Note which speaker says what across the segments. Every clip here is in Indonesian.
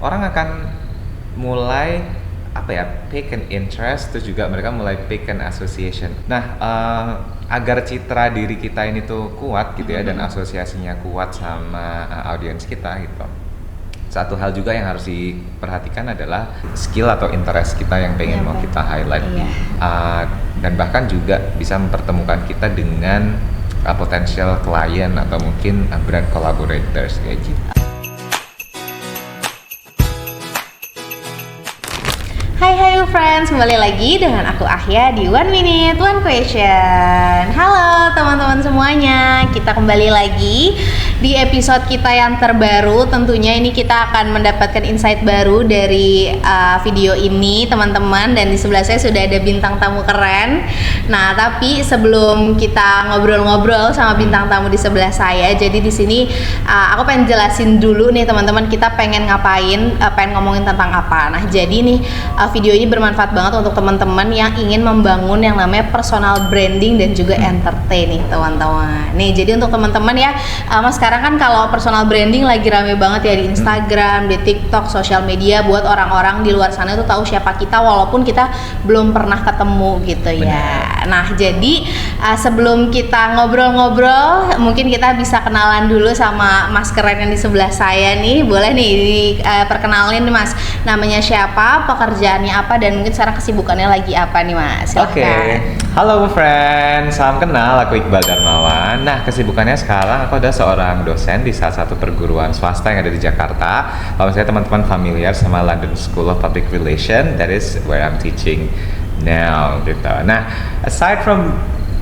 Speaker 1: orang akan mulai pick an interest, terus juga mereka mulai pick an association. Nah, agar citra diri kita ini tuh kuat gitu ya, dan asosiasinya kuat sama audiens kita gitu. Satu hal juga yang harus diperhatikan adalah skill atau interest kita yang pengen mau kita highlight. Dan bahkan juga bisa mempertemukan kita dengan potensial klien atau mungkin brand collaborators kayak gitu.
Speaker 2: Hai friends, kembali lagi dengan aku Ahya di One Minute One Question. Halo teman-teman semuanya, kita kembali lagi di episode kita yang terbaru. Tentunya ini kita akan mendapatkan insight baru dari video ini teman-teman. Dan di sebelah saya sudah ada bintang tamu keren. Nah, tapi sebelum kita ngobrol-ngobrol sama bintang tamu di sebelah saya, jadi di sini aku pengen jelasin dulu nih teman-teman, kita pengen ngapain, pengen ngomongin tentang apa. Nah, jadi nih video ini bermanfaat banget untuk teman-teman yang ingin membangun yang namanya personal branding dan juga entertain nih teman-teman. Nih, jadi untuk teman-teman ya, mas sekarang kan kalau personal branding lagi rame banget ya di Instagram, di TikTok, sosial media, buat orang-orang di luar sana tuh tahu siapa kita walaupun kita belum pernah ketemu gitu ya. Nah, jadi sebelum kita ngobrol-ngobrol, mungkin kita bisa kenalan dulu sama mas keren yang di sebelah saya nih. Boleh nih perkenalin nih mas, namanya siapa, pekerjaannya apa, dan mungkin sekarang kesibukannya lagi apa nih mas?
Speaker 1: Oke. Halo friends, salam kenal, aku Iqbal Darmawan. Nah, kesibukannya sekarang aku adalah seorang dosen di salah satu perguruan swasta yang ada di Jakarta. Kalau misalnya teman-teman familiar sama London School of Public Relations, that is where I'm teaching now gitu. Nah, aside from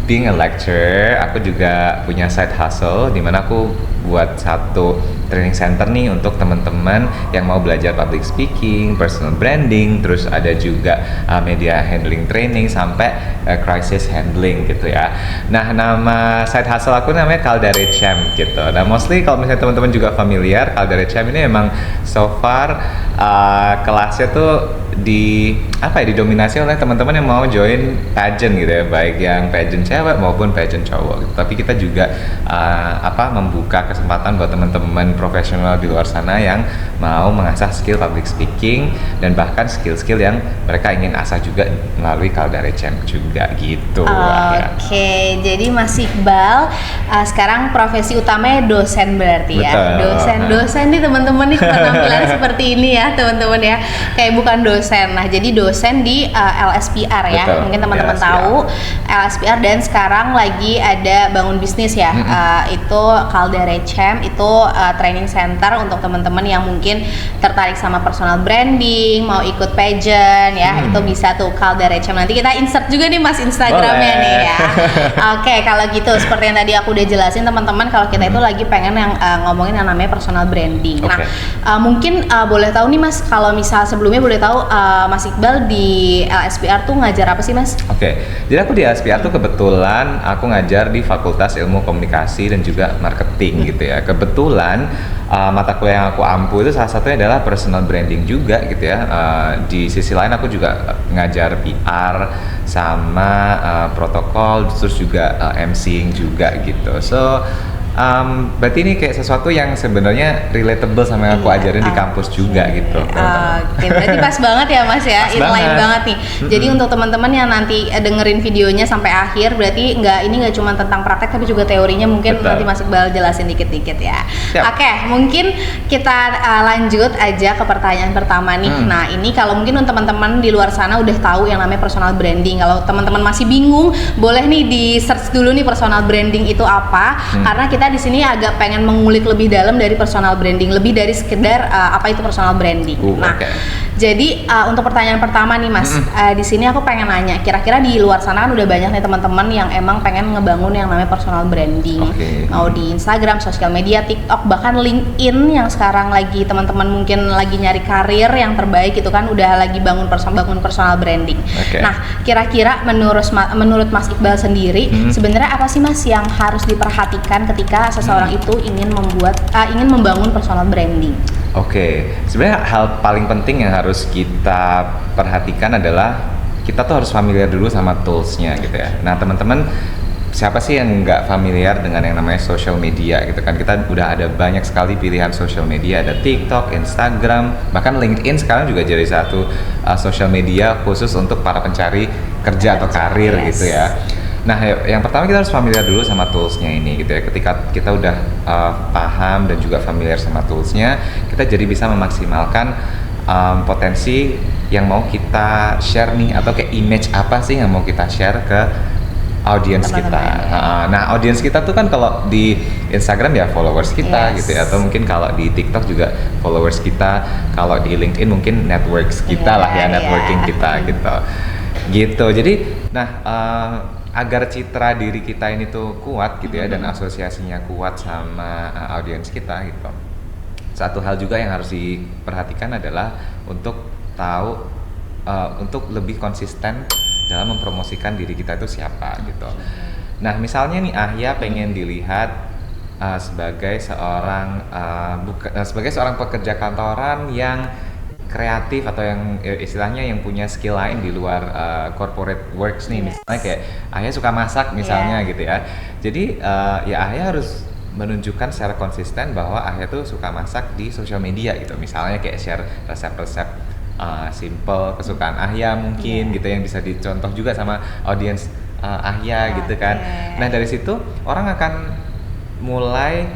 Speaker 1: being a lecturer, aku juga punya side hustle di mana aku buat satu training center nih untuk teman-teman yang mau belajar public speaking, personal branding, terus ada juga media handling training sampai crisis handling gitu ya. Nah, nama side hustle aku namanya Caldare Champ gitu. Nah, mostly kalau misalnya teman-teman juga familiar, Caldare Champ ini emang so far kelasnya tuh didominasi oleh teman-teman yang mau join pageant gitu ya, baik yang pageant cewek maupun pageant cowok gitu. Tapi kita juga membuka kesempatan buat teman-teman profesional di luar sana yang mau mengasah skill public speaking dan bahkan skill-skill yang mereka ingin asah juga melalui Caldare Champ juga gitu.
Speaker 2: Oke, jadi Mas Iqbal sekarang profesi utamanya dosen berarti ya. Dosen nih teman-teman nih, penampilan seperti ini ya teman-teman ya. Kayak bukan dosen. Nah, jadi dosen di LSPR ya.
Speaker 1: Betul.
Speaker 2: Mungkin teman-teman tahu LSPR, dan sekarang lagi ada bangun bisnis ya. Itu Caldare Champ, itu training center untuk teman-teman yang mungkin tertarik sama personal branding, mau ikut pageant ya. Itu bisa tuh Caldare Champ. Nanti kita insert juga nih Mas Instagramnya nih ya. Oke, kalau gitu seperti yang tadi aku udah jelasin teman-teman, kalau kita itu lagi pengen yang ngomongin yang namanya personal branding. Nah, mungkin boleh tahu nih Mas, kalau misal sebelumnya boleh tahu Mas Iqbal di LSPR tuh ngajar apa sih Mas?
Speaker 1: Oke, jadi aku di LSPR tuh kebetulan aku ngajar di Fakultas Ilmu Komunikasi dan juga Marketing gitu ya. Kebetulan mata kuliah yang aku ampu itu salah satunya adalah personal branding juga gitu ya. Di sisi lain aku juga ngajar PR sama protokol, terus juga MCing juga gitu. So berarti ini kayak sesuatu yang sebenarnya relatable sama yang aku ajarin di kampus juga gitu.
Speaker 2: Oke, berarti pas banget ya Mas ya, inline banget nih. Jadi untuk teman-teman yang nanti dengerin videonya sampai akhir, berarti ini nggak cuma tentang praktek tapi juga teorinya mungkin nanti Mas Iqbal jelasin dikit-dikit ya. Oke, mungkin kita lanjut aja ke pertanyaan pertama nih. Nah, ini kalau mungkin teman-teman di luar sana udah tahu yang namanya personal branding. Kalau teman-teman masih bingung, boleh nih di search dulu nih personal branding itu apa, karena kita di sini agak pengen mengulik lebih dalam dari personal branding, lebih dari sekedar apa itu personal branding. Jadi untuk pertanyaan pertama nih Mas, di sini aku pengen nanya, kira-kira di luar sana kan udah banyak nih teman-teman yang emang pengen ngebangun yang namanya personal branding, mau di Instagram, sosial media, TikTok, bahkan LinkedIn yang sekarang lagi teman-teman mungkin lagi nyari karir yang terbaik itu kan udah lagi bangun personal branding. Nah, kira-kira menurut Mas Iqbal sendiri, sebenarnya apa sih Mas yang harus diperhatikan ketika seseorang itu ingin membangun personal branding?
Speaker 1: Sebenarnya hal paling penting yang harus kita perhatikan adalah kita tuh harus familiar dulu sama toolsnya gitu ya. Nah, teman-teman siapa sih yang nggak familiar dengan yang namanya social media gitu kan? Kita udah ada banyak sekali pilihan social media, ada TikTok, Instagram, bahkan LinkedIn sekarang juga jadi satu social media khusus untuk para pencari kerja atau karir gitu ya. Nah, yang pertama kita harus familiar dulu sama toolsnya ini gitu ya. Ketika kita udah paham dan juga familiar sama toolsnya, kita jadi bisa memaksimalkan potensi yang mau kita share nih, atau kayak image apa sih yang mau kita share ke audiens kita. Nah, audiens kita tuh kan kalau di Instagram ya followers kita gitu ya, atau mungkin kalau di TikTok juga followers kita, kalau di LinkedIn mungkin networks kita lah ya, networking kita gitu. Jadi, nah agar citra diri kita ini tuh kuat gitu ya, dan asosiasinya kuat sama audiens kita gitu. Satu hal juga yang harus diperhatikan adalah untuk tahu, untuk lebih konsisten dalam mempromosikan diri kita itu siapa gitu. Nah, misalnya nih Ahya pengen dilihat sebagai seorang pekerja kantoran yang kreatif, atau yang istilahnya yang punya skill lain di luar corporate works nih, misalnya kayak Ahya suka masak misalnya gitu ya. Jadi ya Ahya harus menunjukkan secara konsisten bahwa Ahya tuh suka masak di sosial media gitu. Misalnya kayak share resep-resep simple kesukaan Ahya mungkin gitu, yang bisa dicontoh juga sama audiens Ahya gitu kan. Nah, dari situ orang akan mulai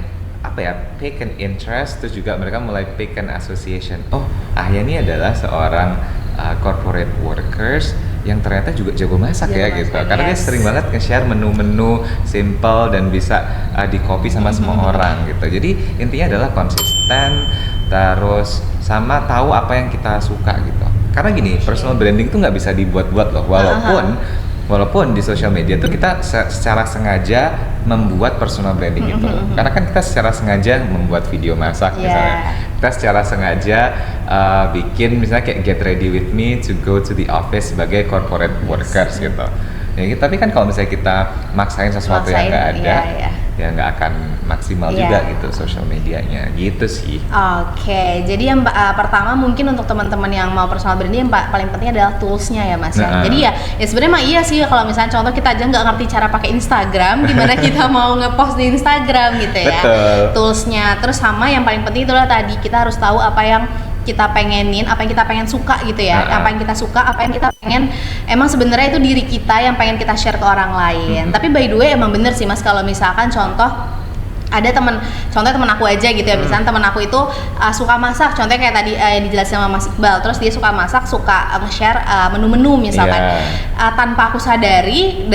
Speaker 1: take an interest, terus juga mereka mulai pick an association. Oh, Ahya ini adalah seorang corporate workers yang ternyata juga jago masak gitu. Karena dia sering banget nge-share menu-menu simple dan bisa di-copy sama semua orang gitu. Jadi intinya adalah konsisten, terus sama tahu apa yang kita suka gitu. Karena gini, personal branding tuh nggak bisa dibuat-buat loh, walaupun di social media tuh kita secara sengaja membuat personal branding itu. Karena kan kita secara sengaja membuat video masak misalnya. Kita secara sengaja bikin misalnya kayak get ready with me to go to the office sebagai corporate workers gitu. Ya, tapi kan kalau misalnya kita maksain sesuatu yang nggak ada, ya nggak akan maksimal juga gitu social medianya gitu sih.
Speaker 2: Oke, jadi yang pertama mungkin untuk teman-teman yang mau personal branding, yang paling penting adalah toolsnya ya Mas ya. Jadi ya sebenarnya mah iya sih, kalau misalnya contoh kita aja nggak ngerti cara pakai Instagram, gimana kita mau ngepost di Instagram gitu ya. Toolsnya, terus sama yang paling penting itulah tadi kita harus tahu apa yang kita pengenin, apa yang kita pengen suka gitu ya, apa yang kita suka, apa yang kita pengen, emang sebenarnya itu diri kita yang pengen kita share ke orang lain. Tapi by the way emang bener sih Mas, kalau misalkan contoh ada contohnya teman aku aja gitu ya, misalnya teman aku itu suka masak, contohnya kayak tadi yang dijelasin sama Mas Iqbal, terus dia suka masak, suka nge-share menu-menu misalkan. Tanpa aku sadari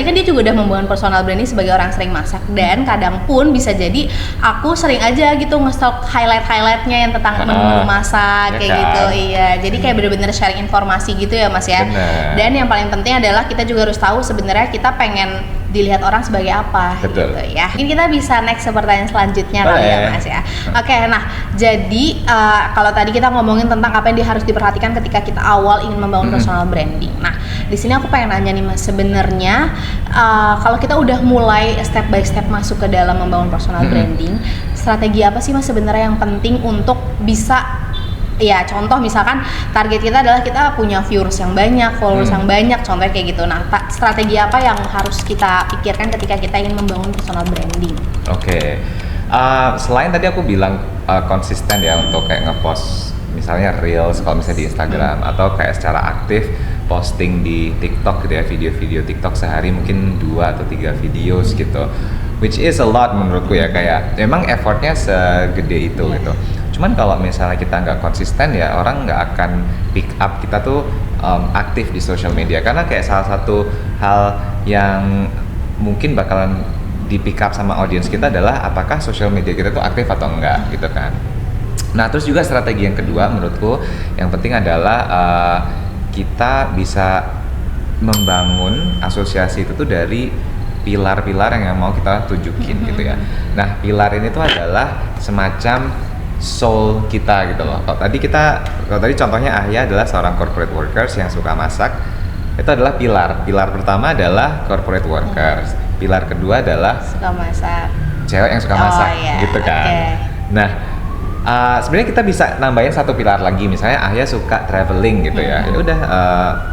Speaker 2: kan dia juga udah membangun personal branding sebagai orang sering masak, dan kadang pun bisa jadi aku sering aja gitu nge-stalk highlight-highlightnya yang tentang menu-menu masak kayak gitu. Iya, jadi kayak bener-bener sharing informasi gitu ya Mas ya. Dan yang paling penting adalah kita juga harus tahu sebenarnya kita pengen dilihat orang sebagai apa gitu ya. Mungkin kita bisa next ke pertanyaan selanjutnya kali ya Mas ya. Oke, nah jadi kalau tadi kita ngomongin tentang apa yang harus diperhatikan ketika kita awal ingin membangun personal branding. Nah, di sini aku pengen nanya nih Mas, sebenarnya kalau kita udah mulai step by step masuk ke dalam membangun personal branding, strategi apa sih Mas sebenarnya yang penting untuk bisa, ya contoh misalkan target kita adalah kita punya viewers yang banyak, followers yang banyak, contohnya kayak gitu. Nah, strategi apa yang harus kita pikirkan ketika kita ingin membangun personal branding?
Speaker 1: Oke. Selain tadi aku bilang konsisten ya untuk kayak ngepost misalnya reels kalau misalnya di Instagram, atau kayak secara aktif posting di TikTok gitu ya, video-video TikTok sehari mungkin 2 atau 3 videos gitu, which is a lot menurutku ya, kayak memang effortnya segede itu gitu. Cuman kalau misalnya kita nggak konsisten ya orang nggak akan pick up kita tuh aktif di social media, karena kayak salah satu hal yang mungkin bakalan di pick up sama audiens kita adalah apakah social media kita tuh aktif atau enggak gitu kan. Nah, terus juga strategi yang kedua menurutku yang penting adalah kita bisa membangun asosiasi itu tuh dari pilar-pilar yang mau kita tunjukin gitu ya. Nah, pilar ini tuh adalah semacam soul kita gitu loh. Kalau tadi contohnya Ahya adalah seorang corporate workers yang suka masak, itu adalah pilar. Pilar pertama adalah corporate workers. Pilar kedua adalah
Speaker 2: suka masak.
Speaker 1: Cewek yang suka masak gitu kan. Nah, Sebenarnya kita bisa nambahin satu pilar lagi, misalnya Ahya suka traveling gitu ya. Ya udah,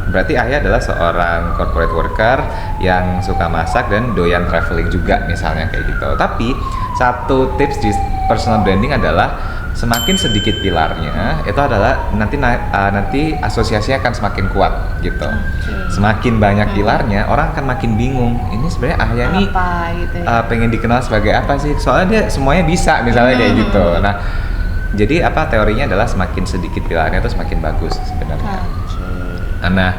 Speaker 1: berarti Ahya adalah seorang corporate worker yang suka masak dan doyan traveling juga misalnya kayak gitu. Tapi satu tips di personal branding adalah semakin sedikit pilarnya, itu adalah nanti asosiasinya akan semakin kuat gitu. Semakin banyak pilarnya, orang akan makin bingung. Ini sebenarnya Ahya nih
Speaker 2: gitu ya?
Speaker 1: pengen dikenal sebagai apa sih? Soalnya dia semuanya bisa misalnya kayak gitu. Nah, jadi teorinya adalah semakin sedikit pilarnya itu semakin bagus sebenarnya. Nah,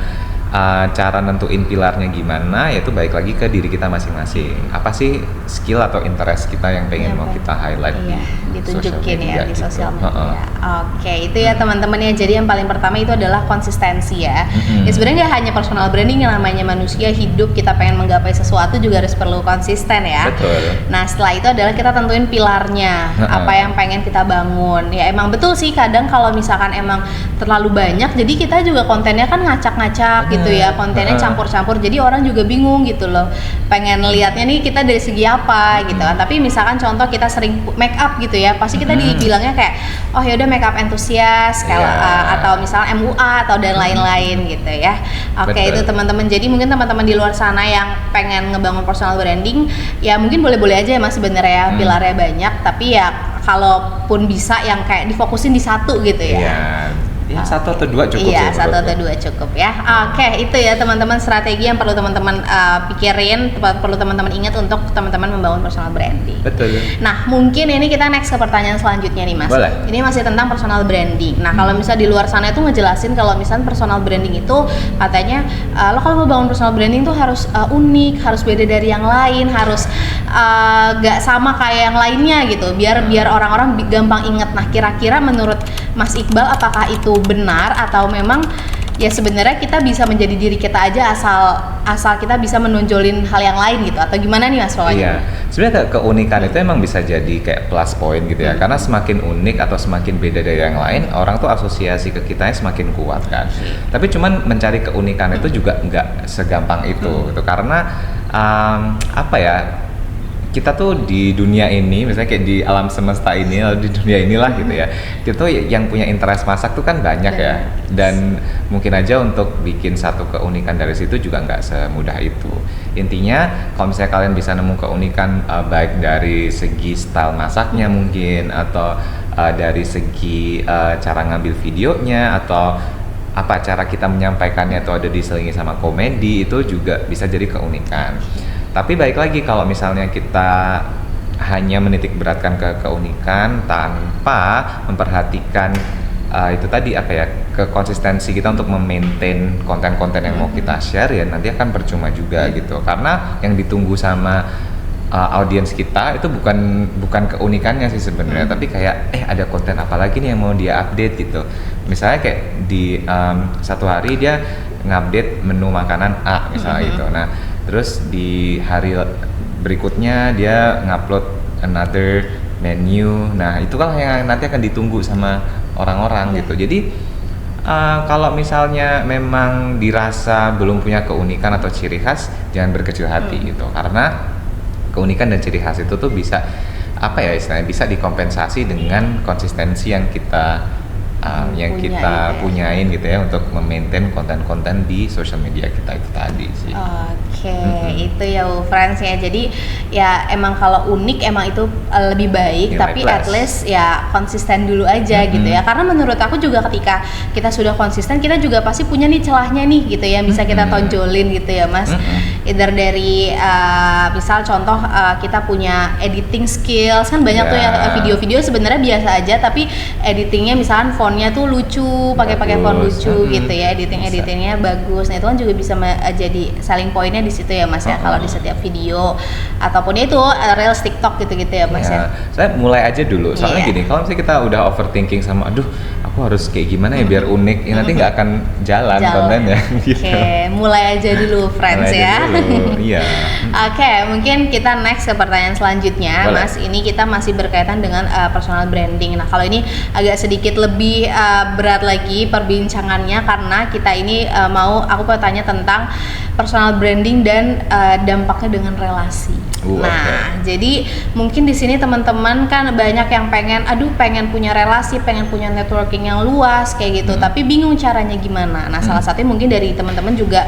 Speaker 1: cara nentuin pilarnya gimana, yaitu balik lagi ke diri kita masing-masing. Apa sih skill atau interest kita yang pengen mau kita highlight di
Speaker 2: ditunjukin
Speaker 1: media,
Speaker 2: di
Speaker 1: gitu.
Speaker 2: sosial media. Oke, itu ya teman-teman ya. Jadi yang paling pertama itu adalah konsistensi ya. Ya sebenarnya nggak hanya personal branding, yang namanya manusia hidup, kita pengen menggapai sesuatu juga harus perlu konsisten ya.
Speaker 1: Betul.
Speaker 2: Nah setelah itu adalah kita tentuin pilarnya, apa yang pengen kita bangun. Ya emang betul sih, kadang kalau misalkan emang terlalu banyak, jadi kita juga kontennya kan ngacak-ngacak gitu ya, kontennya campur-campur, jadi orang juga bingung gitu loh, pengen lihatnya nih kita dari segi apa gitu kan. Tapi misalkan contoh kita sering make up gitu ya, pasti kita dibilangnya kayak oh yaudah make up entusias atau misalnya MUA atau dan lain-lain gitu ya. Oke, itu teman-teman. Jadi mungkin teman-teman di luar sana yang pengen ngebangun personal branding, ya mungkin boleh-boleh aja ya mas sebenarnya ya, pilarnya banyak, tapi ya kalaupun bisa yang kayak difokusin di satu gitu ya.
Speaker 1: Ya satu atau dua cukup.
Speaker 2: Iya, satu atau dua cukup ya. Oke, itu ya teman-teman strategi yang perlu teman-teman pikirin, perlu teman-teman ingat untuk teman-teman membangun personal branding.
Speaker 1: Betul.
Speaker 2: Nah, mungkin ini kita next ke pertanyaan selanjutnya nih mas.
Speaker 1: Boleh.
Speaker 2: Ini masih tentang personal branding. Nah, kalau misalnya di luar sana itu ngejelasin kalau misalnya personal branding itu katanya lo kalau mau bangun personal branding tuh harus unik, harus beda dari yang lain, harus gak sama kayak yang lainnya gitu. Biar orang-orang gampang inget. Nah, kira-kira menurut Mas Iqbal apakah itu benar atau memang ya sebenarnya kita bisa menjadi diri kita aja asal kita bisa menonjolin hal yang lain gitu, atau gimana nih mas pokoknya?
Speaker 1: Iya, sebenarnya keunikan itu emang bisa jadi kayak plus point gitu ya, karena semakin unik atau semakin beda dari yang lain, orang tuh asosiasi ke kitanya semakin kuat kan. Tapi cuman mencari keunikan itu juga nggak segampang itu gitu, karena apa ya, kita tuh di dunia ini, misalnya kayak di alam semesta ini, di dunia inilah gitu ya, kita tuh yang punya interest masak tuh kan banyak ya, dan mungkin aja untuk bikin satu keunikan dari situ juga nggak semudah itu. Intinya kalau misalnya kalian bisa nemu keunikan baik dari segi style masaknya mungkin, atau dari segi cara ngambil videonya, atau apa cara kita menyampaikannya itu ada diselingi sama komedi, itu juga bisa jadi keunikan. Tapi baik lagi kalau misalnya kita hanya menitik beratkan ke keunikan tanpa memperhatikan itu tadi apa ya, kekonsistensi kita untuk memaintain konten-konten yang mau kita share, ya nanti akan percuma juga gitu. Karena yang ditunggu sama audiens kita itu bukan keunikannya sih sebenarnya, tapi kayak ada konten apa lagi nih yang mau dia update gitu. Misalnya kayak di satu hari dia ngupdate menu makanan A misalnya gitu. Nah, terus di hari berikutnya dia ngupload another menu. Nah, itu kan yang nanti akan ditunggu sama orang-orang gitu. Jadi kalau misalnya memang dirasa belum punya keunikan atau ciri khas, jangan berkecil hati gitu. Karena keunikan dan ciri khas itu tuh bisa apa ya istilahnya, bisa dikompensasi dengan konsistensi yang kita punyain gitu ya, untuk memaintain konten-konten di social media kita itu tadi sih.
Speaker 2: Itu ya friends ya. Jadi ya emang kalau unik emang itu lebih baik, tapi at least ya konsisten dulu aja gitu ya. Karena menurut aku juga ketika kita sudah konsisten, kita juga pasti punya nih celahnya nih gitu ya, bisa kita tonjolin gitu ya mas. Either dari misal contoh kita punya editing skills kan banyak tuh ya, video-video sebenarnya biasa aja tapi editingnya misalkan fontnya tuh lucu, pakai font lucu gitu ya, editingnya bagus. Nah itu kan juga bisa jadi selling pointnya di situ ya mas ya, kalau di setiap video ataupun itu reels TikTok gitu-gitu ya mas ya.
Speaker 1: Saya mulai aja dulu, soalnya gini, kalau misalnya kita udah overthinking sama aduh aku harus kayak gimana ya biar unik, ya nanti nggak akan jalan kontennya gitu.
Speaker 2: Mulai aja dulu friends ya.
Speaker 1: Iya.
Speaker 2: Mungkin kita next ke pertanyaan selanjutnya.
Speaker 1: Boleh.
Speaker 2: Mas, ini kita masih berkaitan dengan personal branding. Nah, kalau ini agak sedikit lebih berat lagi perbincangannya, karena kita ini aku mau tanya tentang personal branding dan dampaknya dengan relasi. Nah, jadi mungkin di sini teman-teman kan banyak yang pengen punya relasi, pengen punya networking yang luas kayak gitu, tapi bingung caranya gimana. Nah, salah satunya mungkin dari teman-teman juga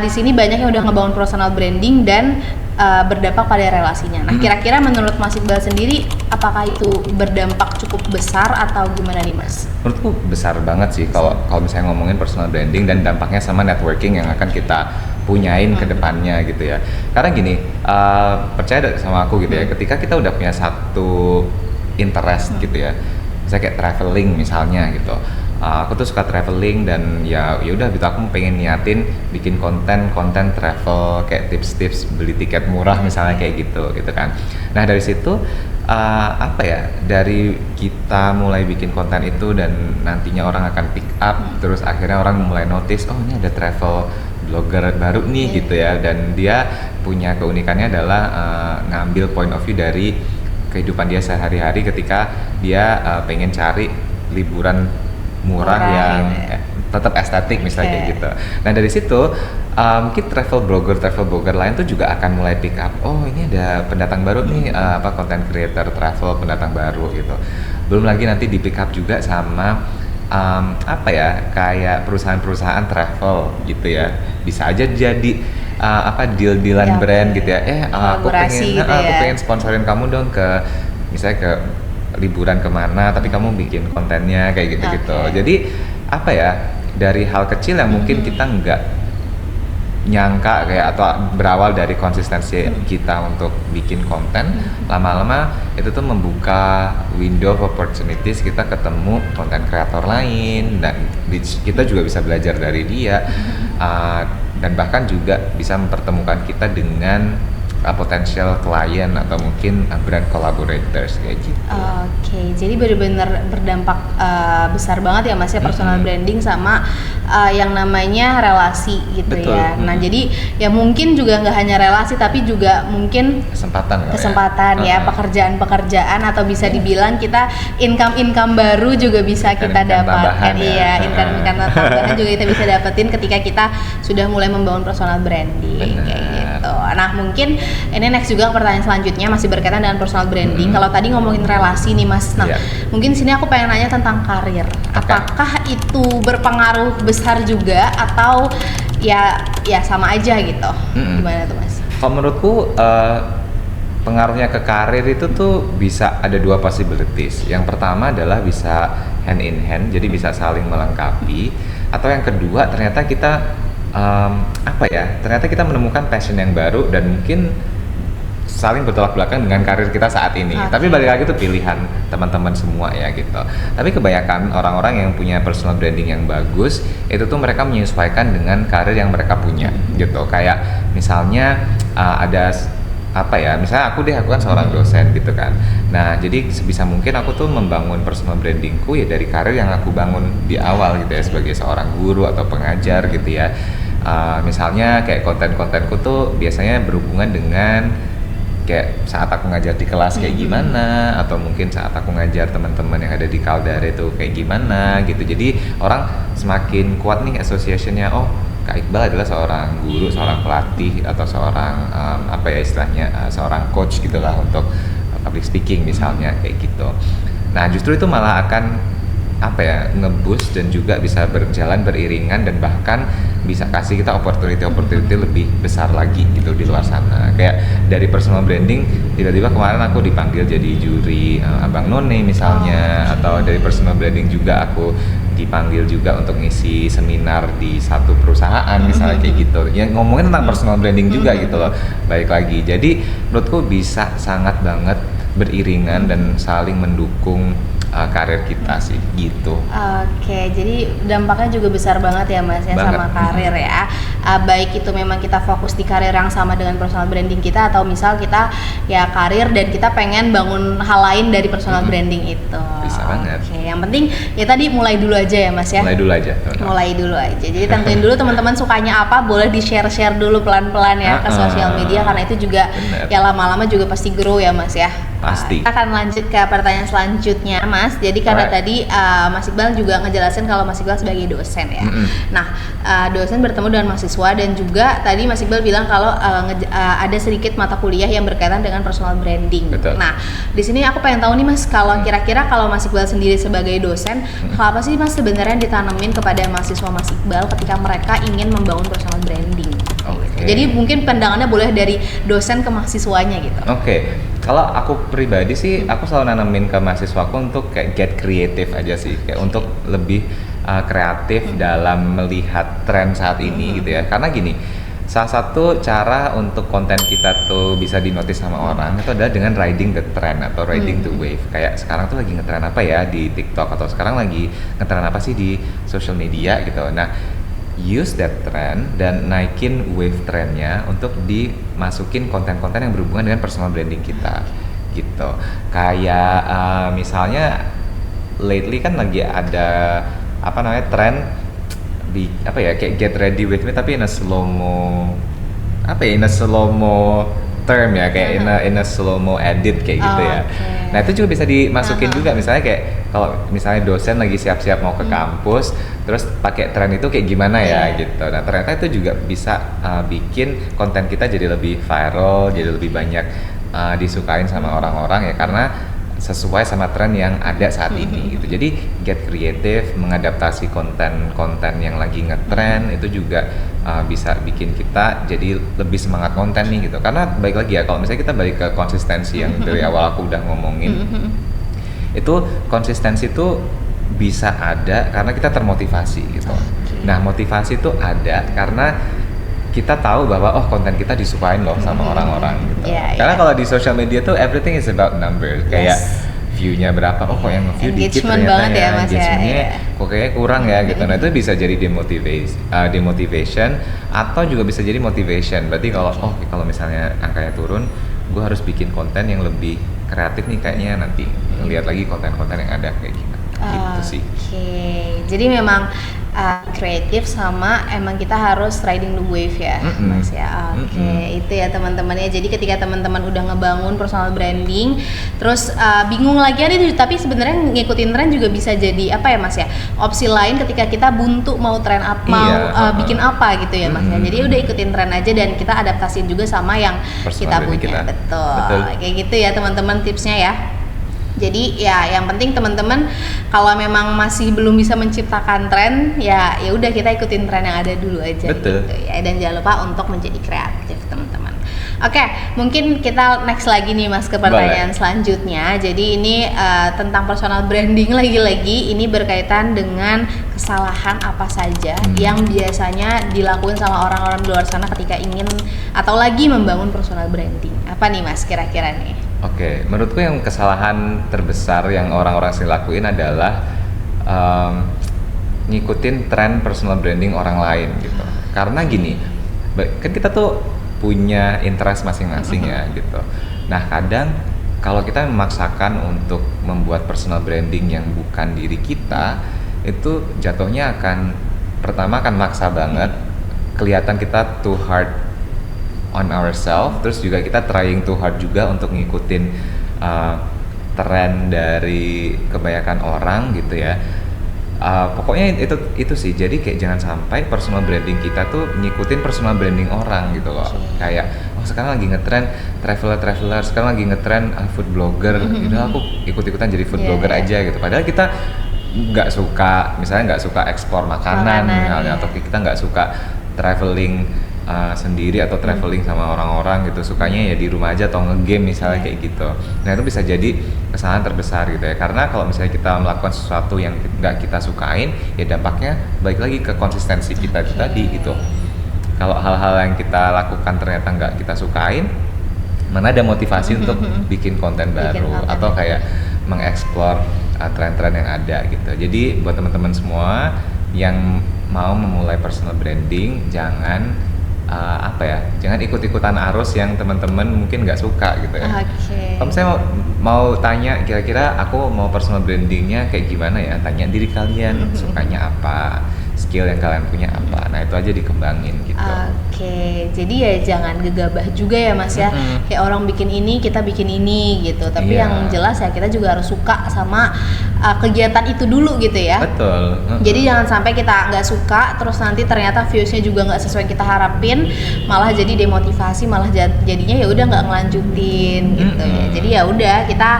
Speaker 2: di sini banyak yang udah ngebangun personal branding dan berdampak pada relasinya. Nah, kira-kira menurut Mas Iqbal sendiri, apakah itu berdampak cukup besar atau gimana nih, Mas?
Speaker 1: Menurutku besar banget sih kalau misalnya ngomongin personal branding dan dampaknya sama networking yang akan kita punyain ke depannya gitu ya. Karena gini, percaya sama aku gitu ya, ketika kita udah punya satu interest gitu ya, misalnya kayak traveling misalnya gitu, aku tuh suka traveling dan ya udah gitu, aku pengen niatin bikin konten travel kayak tips-tips beli tiket murah misalnya kayak gitu kan. Nah dari situ dari kita mulai bikin konten itu dan nantinya orang akan pick up, terus akhirnya orang mulai notice, oh ini ada travel blogger baru nih gitu ya, dan dia punya keunikannya adalah ngambil point of view dari kehidupan dia sehari-hari ketika dia pengen cari liburan murah yang tetap estetik misalnya kayak gitu. Nah dari situ mungkin travel blogger lain tuh juga akan mulai pick up, oh ini ada pendatang baru nih, content creator travel pendatang baru gitu. Belum lagi nanti di pick up juga sama kayak perusahaan-perusahaan travel gitu ya, bisa aja jadi deal-dealan brand gitu ya, aku pengen sponsorin kamu dong ke misalnya ke liburan kemana, tapi kamu bikin kontennya kayak gitu-gitu. Jadi dari hal kecil yang mungkin kita nggak nyangka kayak atau berawal dari konsistensi kita untuk bikin konten, lama-lama itu tuh membuka window of opportunities, kita ketemu konten kreator lain dan kita juga bisa belajar dari dia, dan bahkan juga bisa mempertemukan kita dengan potensial klien atau mungkin brand collaborators kayak gitu.
Speaker 2: Oke, jadi benar-benar berdampak besar banget ya Mas ya, personal branding sama yang namanya relasi gitu. Betul. Ya. Nah jadi ya mungkin juga nggak hanya relasi tapi juga mungkin kesempatan ya, pekerjaan-pekerjaan atau bisa dibilang kita income baru juga bisa kita dapatkan. Iya, income tambahan juga kita bisa dapetin ketika kita sudah mulai membangun personal branding. Benar. Kayak gitu. Nah mungkin ini next juga pertanyaan selanjutnya masih berkaitan dengan personal branding. Kalau tadi ngomongin relasi nih Mas, nah mungkin sini aku pengen nanya tentang karir. Apakah itu berpengaruh besar juga atau ya sama aja gitu? Gimana tuh Mas?
Speaker 1: Kalau menurutku pengaruhnya ke karir itu tuh bisa ada dua possibilities. Yang pertama adalah bisa hand in hand, jadi bisa saling melengkapi. Atau yang kedua ternyata kita ternyata kita menemukan passion yang baru dan mungkin saling bertolak belakang dengan karir kita saat ini. Tapi balik lagi itu pilihan teman-teman semua ya gitu. Tapi kebanyakan orang-orang yang punya personal branding yang bagus itu tuh mereka menyesuaikan dengan karir yang mereka punya gitu. Kayak misalnya misalnya aku kan seorang dosen gitu kan. Nah jadi sebisa mungkin aku tuh membangun personal brandingku ya dari karir yang aku bangun di awal gitu ya, sebagai seorang guru atau pengajar gitu ya. Misalnya kayak konten-kontenku tuh biasanya berhubungan dengan kayak saat aku ngajar di kelas kayak gimana, atau mungkin saat aku ngajar teman-teman yang ada di Caldare itu kayak gimana gitu. Jadi orang semakin kuat nih association-nya, oh Kak Iqbal adalah seorang guru, seorang pelatih, atau seorang seorang coach gitulah untuk public speaking misalnya kayak gitu. Nah justru itu malah akan nge-boost dan juga bisa berjalan beriringan dan bahkan bisa kasih kita opportunity lebih besar lagi gitu di luar sana. Kayak dari personal branding tiba-tiba kemarin aku dipanggil jadi juri Abang None misalnya, atau dari personal branding juga aku dipanggil juga untuk ngisi seminar di satu perusahaan misalnya kayak gitu. Ya ngomongin tentang personal branding juga gitu loh. Baik lagi. Jadi menurutku bisa sangat banget beriringan dan saling mendukung karir kita sih gitu.
Speaker 2: Oke, jadi dampaknya juga besar banget ya Mas ya sama karir ya. Baik itu memang kita fokus di karir yang sama dengan personal branding kita, atau misal kita ya karir dan kita pengen bangun hal lain dari personal branding itu.
Speaker 1: Bisa banget.
Speaker 2: Oke, yang penting ya tadi mulai dulu aja ya Mas ya.
Speaker 1: Mulai dulu aja.
Speaker 2: Mulai dulu aja. Jadi tentuin dulu teman-teman sukanya apa, boleh di-share dulu pelan-pelan ya ke sosial media, karena itu juga ya lama-lama juga pasti grow ya Mas ya.
Speaker 1: Pasti.
Speaker 2: Kita akan lanjut ke pertanyaan selanjutnya, Mas. Jadi karena
Speaker 1: Alright.
Speaker 2: tadi Mas Iqbal juga ngejelasin kalau Mas Iqbal sebagai dosen ya. Nah, dosen bertemu dengan mahasiswa dan juga tadi Mas Iqbal bilang kalau ada sedikit mata kuliah yang berkaitan dengan personal branding.
Speaker 1: Betul.
Speaker 2: Nah, di sini aku pengen tahu nih Mas, kalau kira-kira kalau Mas Iqbal sendiri sebagai dosen, apa sih Mas sebenarnya yang ditanemin kepada mahasiswa Mas Iqbal ketika mereka ingin membangun personal branding?
Speaker 1: Oke.
Speaker 2: Jadi mungkin pandangannya boleh dari dosen ke mahasiswanya gitu.
Speaker 1: Oke, kalau aku pribadi sih, aku selalu nanamin ke mahasiswaku untuk kayak get creative aja sih, kayak untuk lebih kreatif dalam melihat tren saat ini gitu ya. Karena gini, salah satu cara untuk konten kita tuh bisa dinotis sama orang itu adalah dengan riding the trend atau riding the wave. Kayak sekarang tuh lagi ngetren apa ya di TikTok atau sekarang lagi ngetren apa sih di social media gitu. Nah, use that trend dan naikin wave trennya untuk dimasukin konten-konten yang berhubungan dengan personal branding kita gitu. Kayak misalnya lately kan lagi ada apa namanya tren di apa ya kayak get ready with me tapi in a slow mo term ya kayak in a slow mo edit kayak gitu ya.
Speaker 2: Okay.
Speaker 1: Nah itu juga bisa dimasukin juga misalnya kayak kalau misalnya dosen lagi siap-siap mau ke kampus terus pakai tren itu kayak gimana ya gitu. Nah ternyata itu juga bisa bikin konten kita jadi lebih viral, jadi lebih banyak disukain sama orang-orang ya karena sesuai sama tren yang ada saat ini gitu. Jadi get creative, mengadaptasi konten-konten yang lagi ngetren itu juga bisa bikin kita jadi lebih semangat konten nih gitu. Karena baik lagi ya kalau misalnya kita balik ke konsistensi yang dari awal aku udah ngomongin, itu konsistensi itu bisa ada karena kita termotivasi gitu. Nah motivasi itu ada karena kita tahu bahwa konten kita disukain loh sama orang-orang gitu. Karena kalau di social media tuh everything is about numbers. Kayak view-nya berapa? Kok yang nge-view dikit ternyata
Speaker 2: banget
Speaker 1: ya.
Speaker 2: Mas
Speaker 1: Engagement-nya kok kayaknya kurang ya gitu. Nah, itu bisa jadi demotivation atau juga bisa jadi motivation. Berarti kalau misalnya angkanya turun, gue harus bikin konten yang lebih kreatif nih kayaknya nanti ngeliat lagi konten-konten yang ada kayak gimana. Gitu sih.
Speaker 2: Oke, jadi memang kreatif sama emang kita harus riding the wave ya, Mas ya. Oke, itu ya teman-teman ya. Jadi ketika teman-teman udah ngebangun personal branding, terus bingung lagi ada tapi sebenarnya ngikutin tren juga bisa jadi apa ya Mas ya? Opsi lain ketika kita buntu mau tren apa, bikin apa gitu ya Mas ya. Jadi udah ikutin tren aja dan kita adaptasiin juga sama yang
Speaker 1: personal
Speaker 2: kita punya.
Speaker 1: kita.
Speaker 2: Betul. Kayak gitu ya teman-teman tipsnya ya. Jadi ya yang penting teman-teman kalau memang masih belum bisa menciptakan tren ya udah kita ikutin tren yang ada dulu aja.
Speaker 1: Betul.
Speaker 2: Gitu ya, dan jangan lupa untuk menjadi kreatif teman-teman. Oke, mungkin kita next lagi nih Mas ke pertanyaan selanjutnya. Jadi ini tentang personal branding lagi-lagi ini berkaitan dengan kesalahan apa saja yang biasanya dilakuin sama orang-orang di luar sana ketika ingin atau lagi membangun personal branding. Apa nih Mas kira-kira nih?
Speaker 1: Oke, menurutku yang kesalahan terbesar yang orang-orang sering lakuin adalah ngikutin tren personal branding orang lain gitu. Karena gini, kan kita tuh punya interest masing-masing ya gitu. Nah kadang kalau kita memaksakan untuk membuat personal branding yang bukan diri kita, itu jatuhnya pertama akan maksa banget, kelihatan kita too hard on ourselves, terus juga kita trying too hard juga untuk ngikutin tren dari kebanyakan orang gitu ya. Pokoknya itu sih, jadi kayak jangan sampai personal branding kita tuh ngikutin personal branding orang gitu loh. Kayak sekarang lagi ngetren traveler, sekarang lagi ngetren food blogger, gitu aku ikut-ikutan jadi food blogger aja gitu. Padahal kita nggak suka, misalnya nggak suka ekspor makanan misalnya, atau kita nggak suka traveling sendiri atau traveling sama orang-orang gitu, sukanya ya di rumah aja atau nge-game misalnya kayak gitu. Nah itu bisa jadi kesalahan terbesar gitu ya, karena kalau misalnya kita melakukan sesuatu yang nggak kita sukain ya dampaknya balik lagi ke konsistensi kita tadi gitu. Kalau hal-hal yang kita lakukan ternyata nggak kita sukain, mana ada motivasi untuk bikin konten baru atau kayak mengeksplor tren-tren yang ada gitu. Jadi buat teman-teman semua yang mau memulai personal branding, jangan jangan ikut-ikutan arus yang teman-teman mungkin nggak suka gitu ya. Kalau saya mau tanya kira-kira aku mau personal brandingnya kayak gimana ya, tanya diri kalian sukanya apa, skill yang kalian punya apa. Nah itu aja dikembangin gitu.
Speaker 2: Oke, jadi ya jangan gegabah juga ya Mas ya. Kayak orang bikin ini, kita bikin ini gitu. Tapi
Speaker 1: Iya.
Speaker 2: yang jelas ya kita juga harus suka sama kegiatan itu dulu gitu ya.
Speaker 1: Betul.
Speaker 2: Jadi jangan sampai kita nggak suka, terus nanti ternyata viewsnya juga nggak sesuai yang kita harapin, malah jadi demotivasi, malah jadinya ya udah nggak ngelanjutin gitu ya. Jadi ya udah kita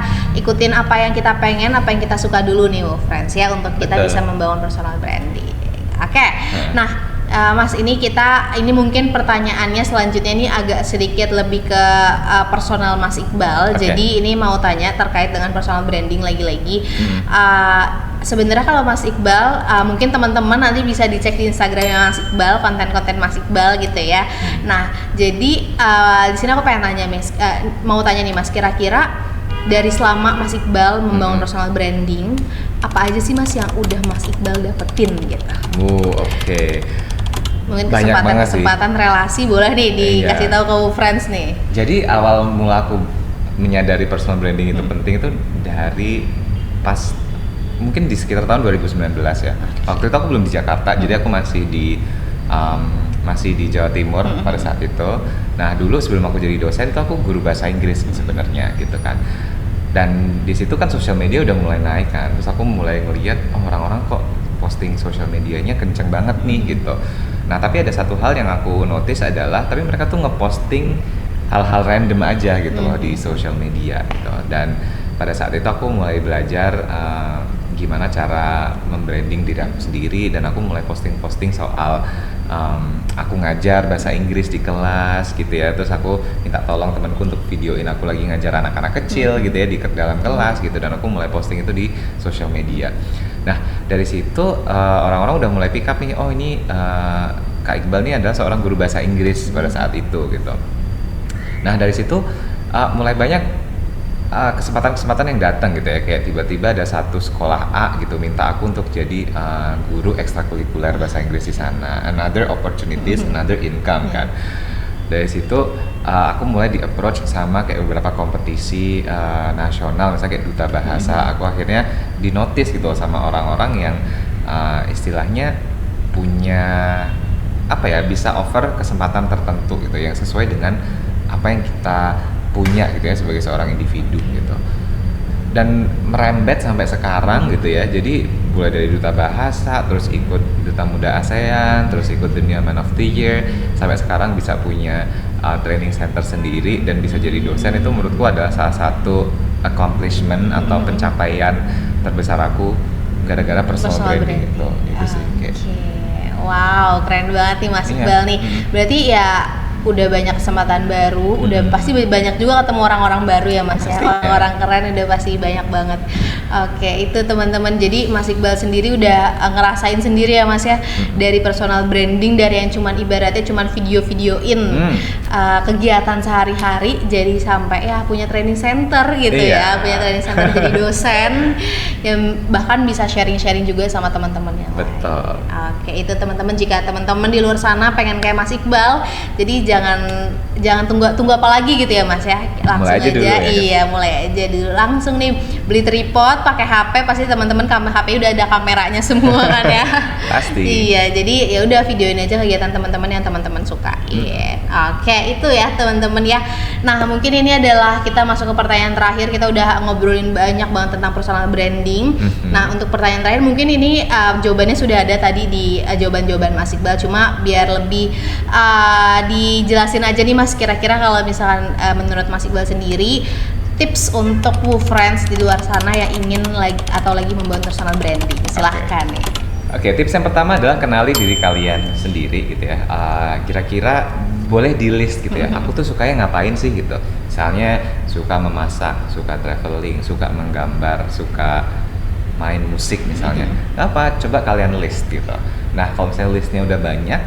Speaker 2: ikutin apa yang kita pengen, apa yang kita suka dulu nih, friends ya, untuk kita
Speaker 1: Betul.
Speaker 2: bisa membangun personal branding. Oke, nah Mas ini mungkin pertanyaannya selanjutnya ini agak sedikit lebih ke personal Mas Iqbal.
Speaker 1: Oke.
Speaker 2: Jadi ini mau tanya terkait dengan personal branding lagi-lagi. Sebenarnya kalau Mas Iqbal, mungkin teman-teman nanti bisa dicek di Instagramnya Mas Iqbal, konten-konten Mas Iqbal gitu ya. Nah, jadi di sini aku pengen tanya Mas, mau tanya nih Mas, kira-kira dari selama Mas Iqbal membangun personal branding, apa aja sih Mas yang udah Mas Iqbal dapetin gitu?
Speaker 1: Oke.
Speaker 2: Mungkin
Speaker 1: Banyak banget sih.
Speaker 2: kesempatan relasi boleh nih dikasih
Speaker 1: Iya.
Speaker 2: tahu ke friends nih.
Speaker 1: Jadi awal mula aku menyadari personal branding itu penting itu dari pas mungkin di sekitar tahun 2019 ya. Waktu itu aku belum di Jakarta, jadi aku masih di Jawa Timur pada saat itu. Nah dulu sebelum aku jadi dosen tuh aku guru bahasa Inggris sebenarnya gitu kan. Dan di situ kan sosial media udah mulai naik kan. Terus aku mulai ngeliat orang-orang kok posting sosial medianya kenceng banget nih gitu. Nah tapi ada satu hal yang aku notice adalah tapi mereka tuh ngeposting hal-hal random aja gitu loh di sosial media gitu. Dan pada saat itu aku mulai belajar gimana cara membranding diri aku sendiri, dan aku mulai posting-posting soal aku ngajar bahasa Inggris di kelas gitu ya. Terus aku minta tolong temanku untuk videoin aku lagi ngajar anak-anak kecil gitu ya di dalam kelas gitu, dan aku mulai posting itu di sosial media. Nah dari situ orang-orang udah mulai pick up nih, oh ini Kak Iqbal ini adalah seorang guru bahasa Inggris pada saat itu gitu. Nah dari situ mulai banyak kesempatan-kesempatan yang datang gitu ya, kayak tiba-tiba ada satu sekolah A gitu minta aku untuk jadi guru ekstrakurikuler bahasa Inggris di sana, another opportunities, another income kan. Dari situ aku mulai di approach sama kayak beberapa kompetisi nasional, misalnya kayak duta bahasa. Aku akhirnya di notice gitu sama orang-orang yang istilahnya punya apa ya, bisa offer kesempatan tertentu gitu yang sesuai dengan apa yang kita punya gitu ya sebagai seorang individu gitu. Dan merembet sampai sekarang gitu ya. Jadi mulai dari duta bahasa, terus ikut duta muda ASEAN, terus ikut dunia Man of the Year, sampai sekarang bisa punya training center sendiri dan bisa jadi dosen. Itu menurutku adalah salah satu accomplishment atau pencapaian terbesar aku gara-gara personal branding itu sih kayak.
Speaker 2: Wow, keren banget nih Mas Iqbal nih. Berarti ya udah banyak kesempatan baru, udah pasti banyak juga ketemu orang-orang baru ya Mas ya. Orang-orang keren udah pasti banyak banget. Oke, itu teman-teman. Jadi Mas Iqbal sendiri udah ngerasain sendiri ya Mas ya, dari personal branding, dari yang cuman ibaratnya cuman video-videoin kegiatan sehari-hari, jadi sampai ya punya training center gitu ya, punya training center, jadi dosen yang bahkan bisa sharing-sharing juga sama teman-teman yang lain.
Speaker 1: Betul.
Speaker 2: Oke, itu teman-teman, jika teman-teman di luar sana pengen kayak Mas Iqbal, jadi jangan tunggu apa lagi gitu ya Mas ya, langsung
Speaker 1: Mulai aja dulu ya.
Speaker 2: Mulai aja dulu, langsung nih beli tripod, pakai HP, pasti teman-teman HP udah ada kameranya semua kan ya.
Speaker 1: Pasti.
Speaker 2: Iya, jadi ya udah videoin aja kegiatan teman-teman yang teman-teman sukain. Oke, itu ya teman-teman ya. Nah mungkin ini adalah kita masuk ke pertanyaan terakhir. Kita udah ngobrolin banyak banget tentang personal branding. Nah untuk pertanyaan terakhir mungkin ini jawabannya sudah ada tadi di jawaban-jawaban Mas Iqbal, cuma biar lebih dijelasin aja nih Mas, kira-kira kalau misalkan menurut Mas Iqbal sendiri, tips untuk friends di luar sana yang ingin lagi membangun personal branding, silahkan nih.
Speaker 1: Oke, tips yang pertama adalah kenali diri kalian sendiri gitu ya. Kira-kira boleh di list gitu ya. Aku tuh sukanya ngapain sih gitu. Misalnya suka memasak, suka traveling, suka menggambar, suka main musik misalnya. Apa? Coba kalian list gitu. Nah, kalau misalnya listnya udah banyak,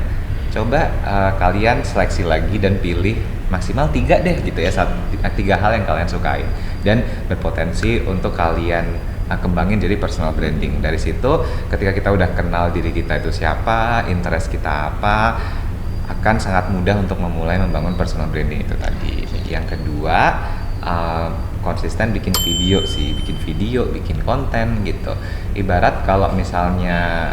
Speaker 1: coba kalian seleksi lagi dan pilih maksimal 3 deh gitu ya, 3 hal yang kalian sukai dan berpotensi untuk kalian kembangin jadi personal branding. Dari situ ketika kita udah kenal diri kita itu siapa, interest kita apa, akan sangat mudah untuk memulai membangun personal branding itu tadi. Yang kedua, konsisten bikin video sih, bikin konten gitu. Ibarat kalau misalnya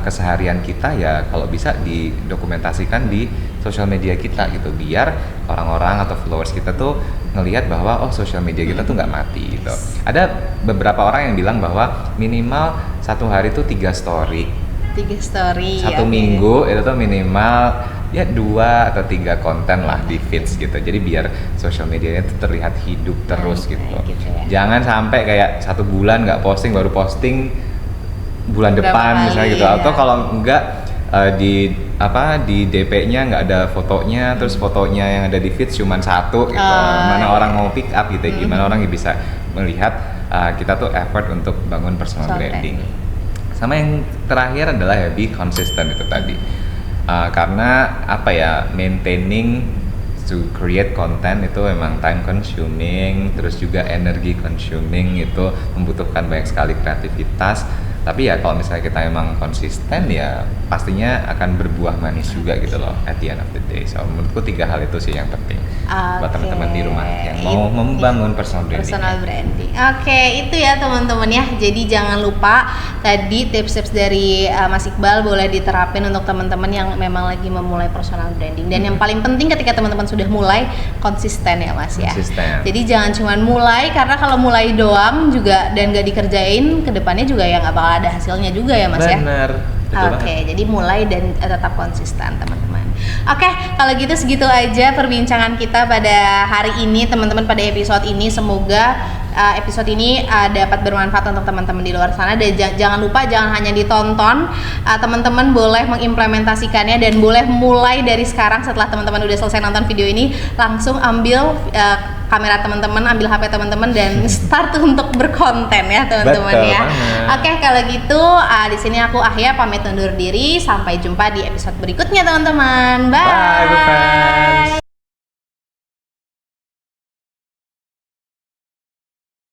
Speaker 1: keseharian kita ya kalau bisa didokumentasikan di sosial media kita gitu, biar orang-orang atau followers kita tuh ngelihat bahwa sosial media kita tuh nggak mati gitu. Ada beberapa orang yang bilang bahwa minimal satu hari tuh 3 story.
Speaker 2: 3 story.
Speaker 1: Satu minggu itu tuh minimal ya 2 atau 3 konten lah di feeds gitu. Jadi biar sosial medianya itu terlihat hidup terus gitu.
Speaker 2: Ya.
Speaker 1: Jangan sampai kayak 1 bulan nggak posting, baru posting bulan
Speaker 2: Berapa
Speaker 1: depan
Speaker 2: kali,
Speaker 1: misalnya gitu.
Speaker 2: ya.
Speaker 1: Atau kalau enggak di DP-nya nggak ada fotonya, terus fotonya yang ada di feeds cuma 1 gitu. Mana orang mau pick up gitu, gimana orang bisa melihat kita tuh effort untuk bangun personal branding. Sama yang terakhir adalah ya be consistent itu tadi. Karena maintaining to create content itu memang time consuming, terus juga energy consuming, itu membutuhkan banyak sekali kreativitas. Tapi ya kalau misalnya kita emang konsisten ya pastinya akan berbuah manis juga gitu loh at the end of the day. So menurutku 3 hal itu sih yang penting buat teman-teman di rumah yang mau membangun personal branding.
Speaker 2: Oke, itu ya teman-teman ya. Jadi jangan lupa tadi tips-tips dari Mas Iqbal boleh diterapin untuk teman-teman yang memang lagi memulai personal branding. Dan yang paling penting ketika teman-teman sudah mulai, konsisten ya Mas ya.
Speaker 1: Konsisten.
Speaker 2: Jadi jangan cuma mulai, karena kalau mulai doang juga dan gak dikerjain, kedepannya juga ya nggak bakal ada hasilnya juga ya Mas ya.
Speaker 1: Bener.
Speaker 2: Oke, jadi mulai dan tetap konsisten teman-teman. Oke, kalau gitu segitu aja perbincangan kita pada hari ini teman-teman, pada episode ini. Semoga episode ini dapat bermanfaat untuk teman-teman di luar sana. Dan jangan lupa, jangan hanya ditonton, teman-teman boleh mengimplementasikannya dan boleh mulai dari sekarang. Setelah teman-teman udah selesai nonton video ini, langsung ambil kamera teman-teman, ambil HP teman-teman dan start untuk berkonten ya teman-teman.
Speaker 1: Betul
Speaker 2: ya.
Speaker 1: banget.
Speaker 2: Oke, kalau gitu di sini aku Ahya pamit undur diri. Sampai jumpa di episode berikutnya teman-teman. Bye.
Speaker 1: Bye,